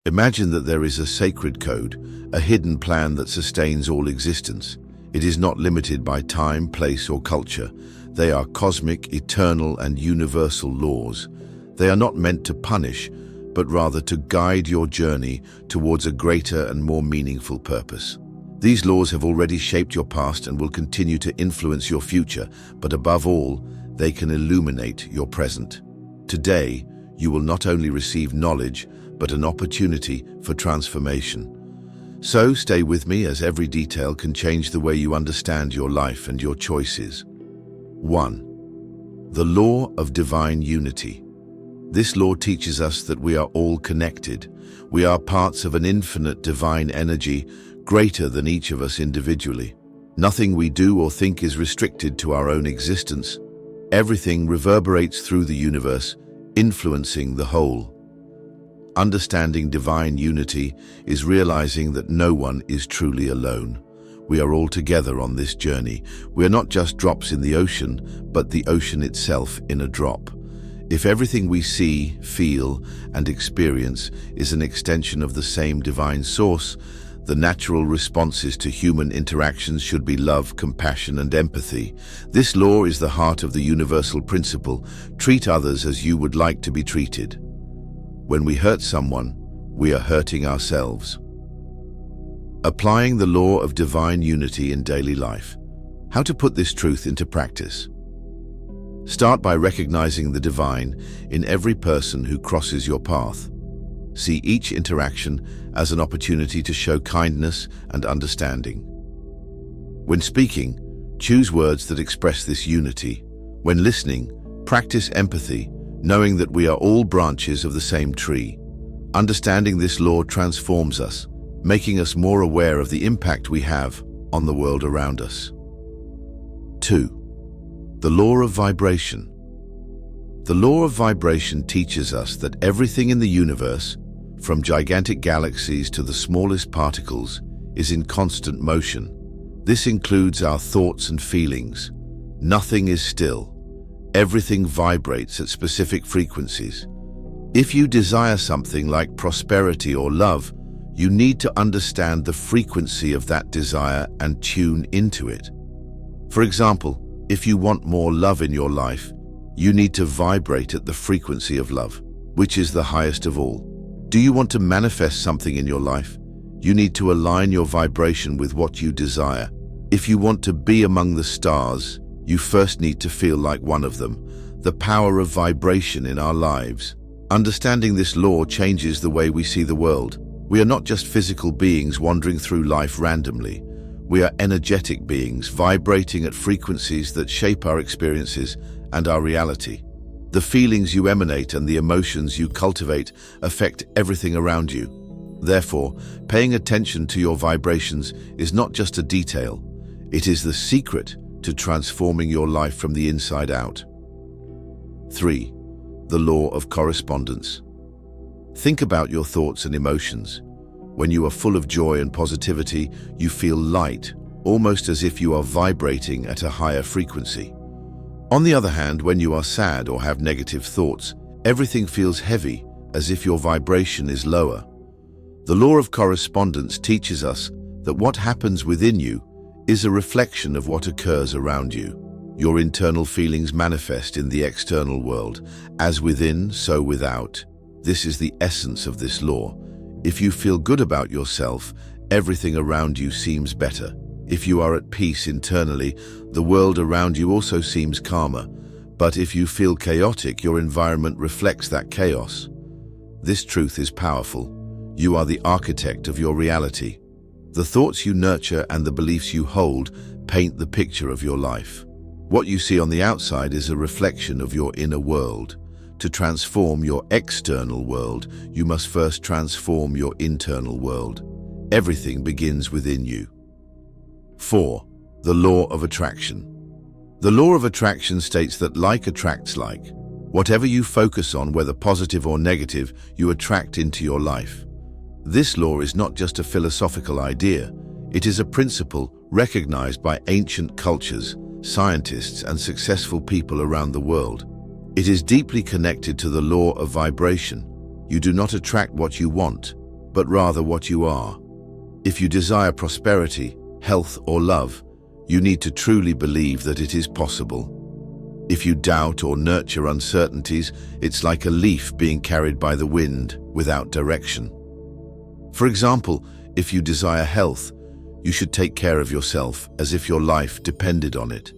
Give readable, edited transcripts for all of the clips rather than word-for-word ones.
Imagine that there is a sacred code, a hidden plan that sustains all existence. It is not limited by time, place, or culture. They are cosmic, eternal, and universal laws. They are not meant to punish, but rather to guide your journey towards a greater and more meaningful purpose. These laws have already shaped your past and will continue to influence your future, but above all, they can illuminate your present. Today, you will not only receive knowledge, but an opportunity for transformation. So stay with me, as every detail can change the way you understand your life and your choices. 1. The law of divine unity. This law teaches us that we are all connected. We are parts of an infinite divine energy, greater than each of us individually. Nothing we do or think is restricted to our own existence. Everything reverberates through the universe, influencing the whole. Understanding divine unity is realizing that no one is truly alone. We are all together on this journey. We are not just drops in the ocean, but the ocean itself in a drop. If everything we see, feel, and experience is an extension of the same divine source, the natural responses to human interactions should be love, compassion, and empathy. This law is the heart of the universal principle: treat others as you would like to be treated. When we hurt someone, we are hurting ourselves. Applying the law of divine unity in daily life. How to put this truth into practice? Start by recognizing the divine in every person who crosses your path. See each interaction as an opportunity to show kindness and understanding. When speaking, choose words that express this unity. When listening, practice empathy, knowing that we are all branches of the same tree. Understanding this law transforms us, making us more aware of the impact we have on the world around us. 2. The law of vibration. The law of vibration teaches us that everything in the universe, from gigantic galaxies to the smallest particles, is in constant motion. This includes our thoughts and feelings. Nothing is still. Everything vibrates at specific frequencies. If you desire something like prosperity or love, you need to understand the frequency of that desire and tune into it. For example, if you want more love in your life, you need to vibrate at the frequency of love, which is the highest of all. Do you want to manifest something in your life? You need to align your vibration with what you desire. If you want to be among the stars, you first need to feel like one of them. The power of vibration in our lives. Understanding this law changes the way we see the world. We are not just physical beings wandering through life randomly. We are energetic beings vibrating at frequencies that shape our experiences and our reality. The feelings you emanate and the emotions you cultivate affect everything around you. Therefore, paying attention to your vibrations is not just a detail. It is the secret to transforming your life from the inside out. 3. The law of correspondence. Think about your thoughts and emotions. When you are full of joy and positivity, you feel light, almost as if you are vibrating at a higher frequency. On the other hand, when you are sad or have negative thoughts, everything feels heavy, as if your vibration is lower. The law of correspondence teaches us that what happens within you is a reflection of what occurs around you. Your internal feelings manifest in the external world. As within, so without. This is the essence of this law. If you feel good about yourself, everything around you seems better. If you are at peace internally, the world around you also seems calmer. But if you feel chaotic, your environment reflects that chaos. This truth is powerful. You are the architect of your reality. The thoughts you nurture and the beliefs you hold paint the picture of your life. What you see on the outside is a reflection of your inner world. To transform your external world, you must first transform your internal world. Everything begins within you. 4. The law of attraction. The law of attraction states that like attracts like. Whatever you focus on, whether positive or negative, you attract into your life. This law is not just a philosophical idea. It is a principle recognized by ancient cultures, scientists, and successful people around the world. It is deeply connected to the law of vibration. You do not attract what you want. but rather what you are. If you desire prosperity, health, or love, you need to truly believe that it is possible. If you doubt or nurture uncertainties, it's like a leaf being carried by the wind without direction. For example, if you desire health, you should take care of yourself as if your life depended on it.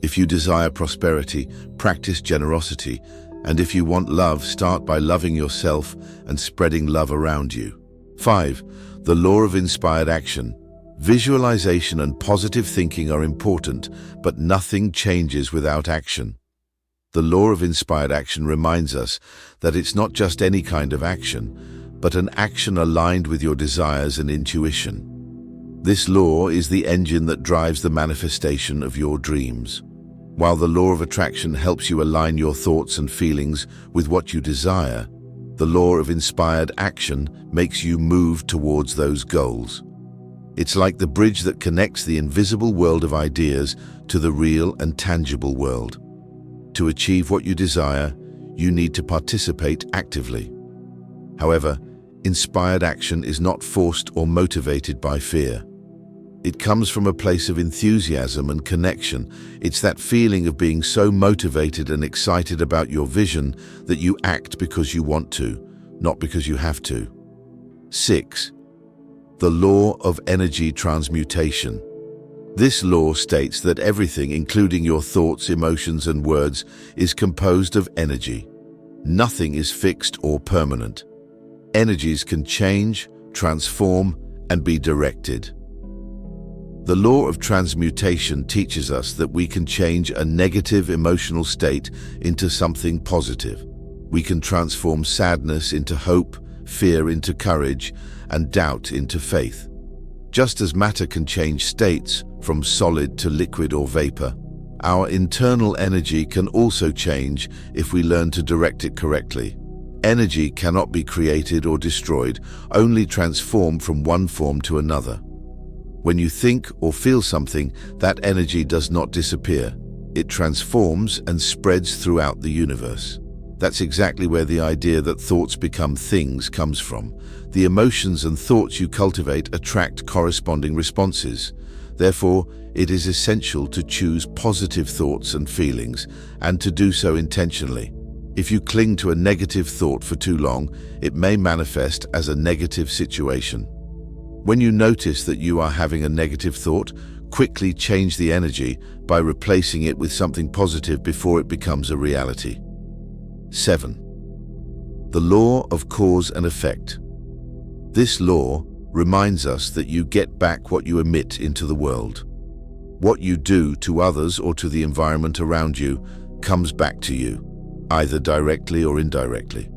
If you desire prosperity, practice generosity, and if you want love, start by loving yourself and spreading love around you. 5. The law of inspired action. Visualization and positive thinking are important, but nothing changes without action. The law of inspired action reminds us that it's not just any kind of action, but an action aligned with your desires and intuition. This law is the engine that drives the manifestation of your dreams. While the law of attraction helps you align your thoughts and feelings with what you desire, the law of inspired action makes you move towards those goals. It's like the bridge that connects the invisible world of ideas to the real and tangible world. To achieve what you desire, you need to participate actively. However, inspired action is not forced or motivated by fear. It comes from a place of enthusiasm and connection. It's that feeling of being so motivated and excited about your vision that you act because you want to, not because you have to. 6. The law of energy transmutation. This law states that everything, including your thoughts, emotions, and words, is composed of energy. Nothing is fixed or permanent. Energies can change, transform, and be directed. The law of transmutation teaches us that we can change a negative emotional state into something positive. We can transform sadness into hope, fear into courage, and doubt into faith. Just as matter can change states from solid to liquid or vapor, our internal energy can also change if we learn to direct it correctly. Energy cannot be created or destroyed, only transformed from one form to another. When you think or feel something, that energy does not disappear. It transforms and spreads throughout the universe. That's exactly where the idea that thoughts become things comes from. The emotions and thoughts you cultivate attract corresponding responses. Therefore, it is essential to choose positive thoughts and feelings, and to do so intentionally. If you cling to a negative thought for too long, it may manifest as a negative situation. When you notice that you are having a negative thought, quickly change the energy by replacing it with something positive before it becomes a reality. 7. The law of cause and effect. This law reminds us that you get back what you emit into the world. What you do to others or to the environment around you comes back to you, either directly or indirectly.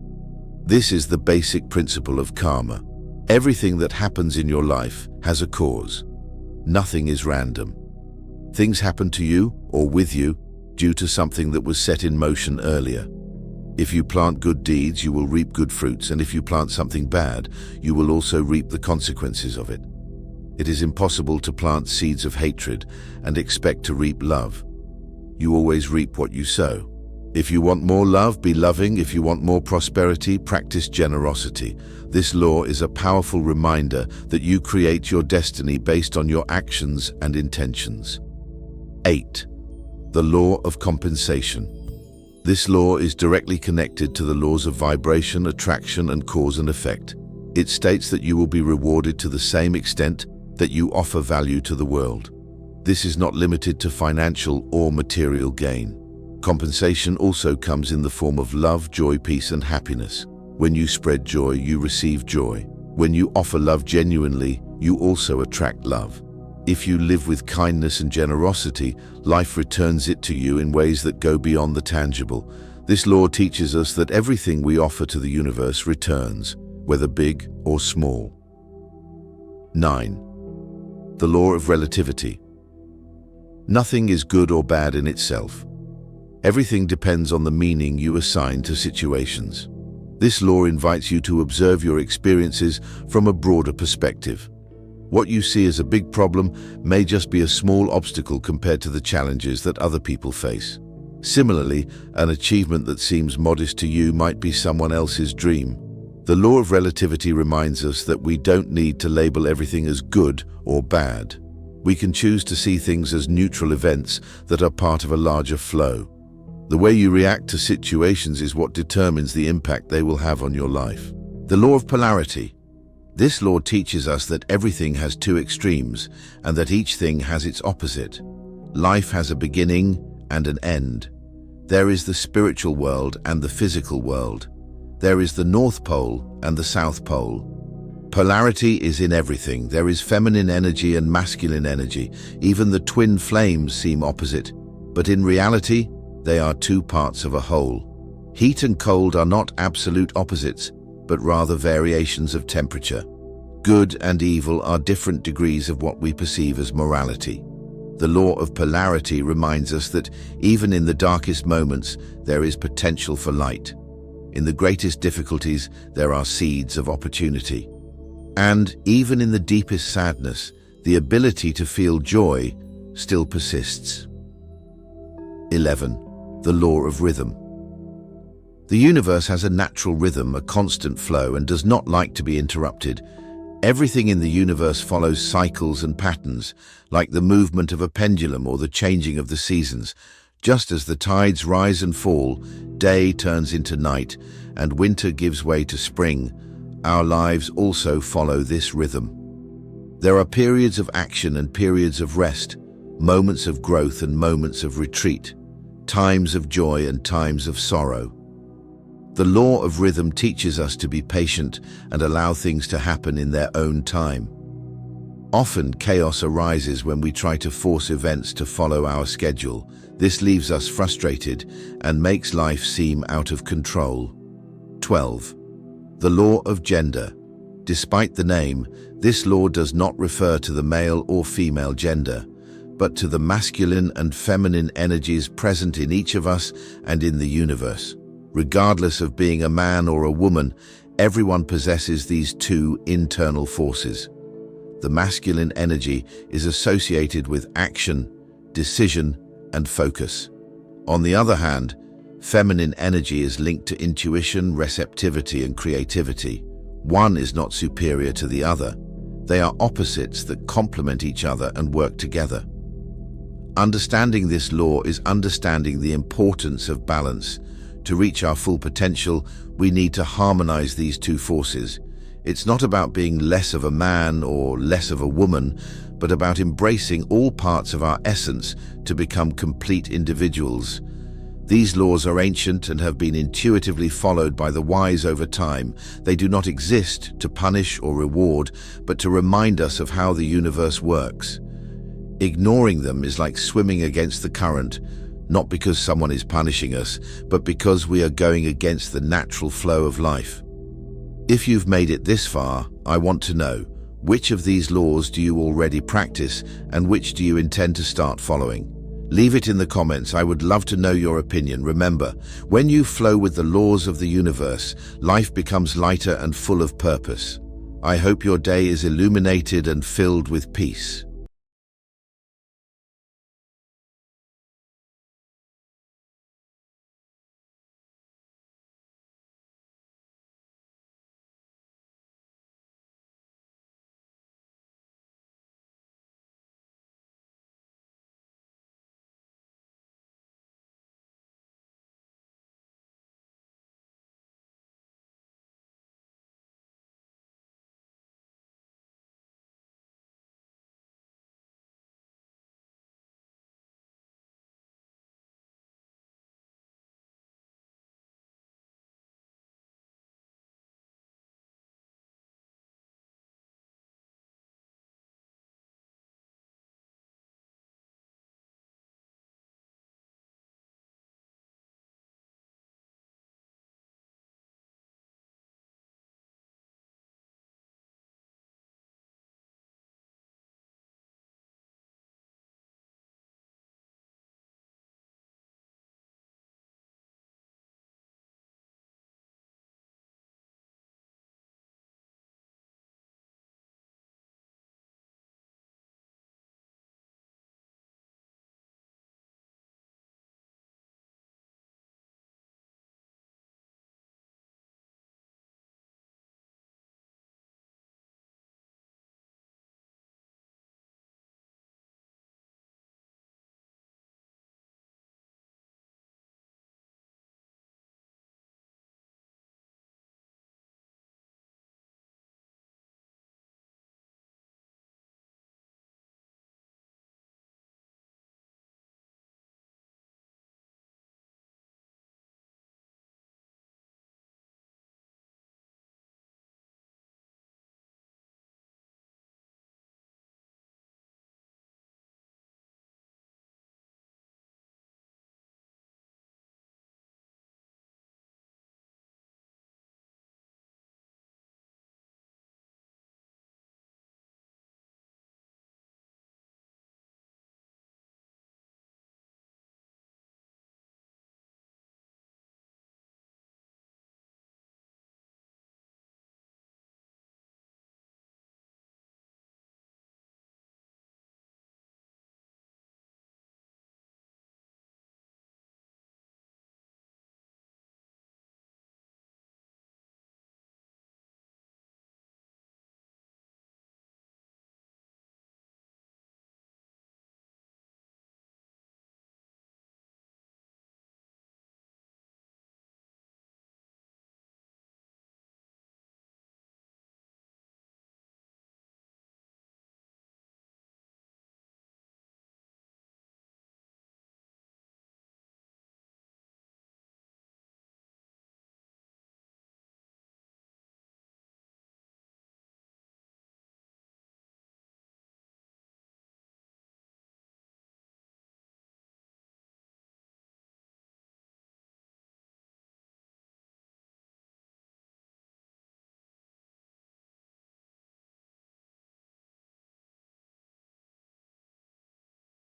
This is the basic principle of karma. Everything that happens in your life has a cause. Nothing is random. Things happen to you or with you due to something that was set in motion earlier. If you plant good deeds, you will reap good fruits, and if you plant something bad, you will also reap the consequences of it. It is impossible to plant seeds of hatred and expect to reap love. You always reap what you sow. If you want more love, be loving. If you want more prosperity, practice generosity. This law is a powerful reminder that you create your destiny based on your actions and intentions. 8. The law of compensation. This law is directly connected to the laws of vibration, attraction, and cause and effect. It states that you will be rewarded to the same extent that you offer value to the world. This is not limited to financial or material gain. Compensation also comes in the form of love, joy, peace, and happiness. When you spread joy, you receive joy. When you offer love genuinely, you also attract love. If you live with kindness and generosity, life returns it to you in ways that go beyond the tangible. This law teaches us that everything we offer to the universe returns, whether big or small. 9. The law of relativity. Nothing is good or bad in itself. Everything depends on the meaning you assign to situations. This law invites you to observe your experiences from a broader perspective. What you see as a big problem may just be a small obstacle compared to the challenges that other people face. Similarly, an achievement that seems modest to you might be someone else's dream. The law of relativity reminds us that we don't need to label everything as good or bad. We can choose to see things as neutral events that are part of a larger flow. The way you react to situations is what determines the impact they will have on your life. The law of polarity. This law teaches us that everything has two extremes and that each thing has its opposite. Life has a beginning and an end. There is the spiritual world and the physical world. There is the North Pole and the South Pole. Polarity is in everything. There is feminine energy and masculine energy. Even the twin flames seem opposite, but in reality, they are two parts of a whole. Heat and cold are not absolute opposites, but rather variations of temperature. Good and evil are different degrees of what we perceive as morality. The law of polarity reminds us that even in the darkest moments, there is potential for light. In the greatest difficulties, there are seeds of opportunity. And even in the deepest sadness, the ability to feel joy still persists. 11. The law of rhythm. The universe has a natural rhythm, a constant flow, and does not like to be interrupted. Everything in the universe follows cycles and patterns, like the movement of a pendulum or the changing of the seasons. Just as the tides rise and fall, day turns into night, and winter gives way to spring, our lives also follow this rhythm. There are periods of action and periods of rest, moments of growth and moments of retreat, times of joy and times of sorrow. The law of rhythm teaches us to be patient and allow things to happen in their own time. Often, chaos arises when we try to force events to follow our schedule. This leaves us frustrated and makes life seem out of control. 12. The law of gender. Despite the name, this law does not refer to the male or female gender, but to the masculine and feminine energies present in each of us and in the universe. Regardless of being a man or a woman, everyone possesses these two internal forces. The masculine energy is associated with action, decision, and focus. On the other hand, feminine energy is linked to intuition, receptivity, and creativity. One is not superior to the other. They are opposites that complement each other and work together. Understanding this law is understanding the importance of balance. To reach our full potential, we need to harmonize these two forces. It's not about being less of a man or less of a woman, but about embracing all parts of our essence to become complete individuals. These laws are ancient and have been intuitively followed by the wise over time. They do not exist to punish or reward, but to remind us of how the universe works. Ignoring them is like swimming against the current, not because someone is punishing us, but because we are going against the natural flow of life. If you've made it this far, I want to know, which of these laws do you already practice and which do you intend to start following? Leave it in the comments. I would love to know your opinion. Remember, when you flow with the laws of the universe, life becomes lighter and full of purpose. I hope your day is illuminated and filled with peace.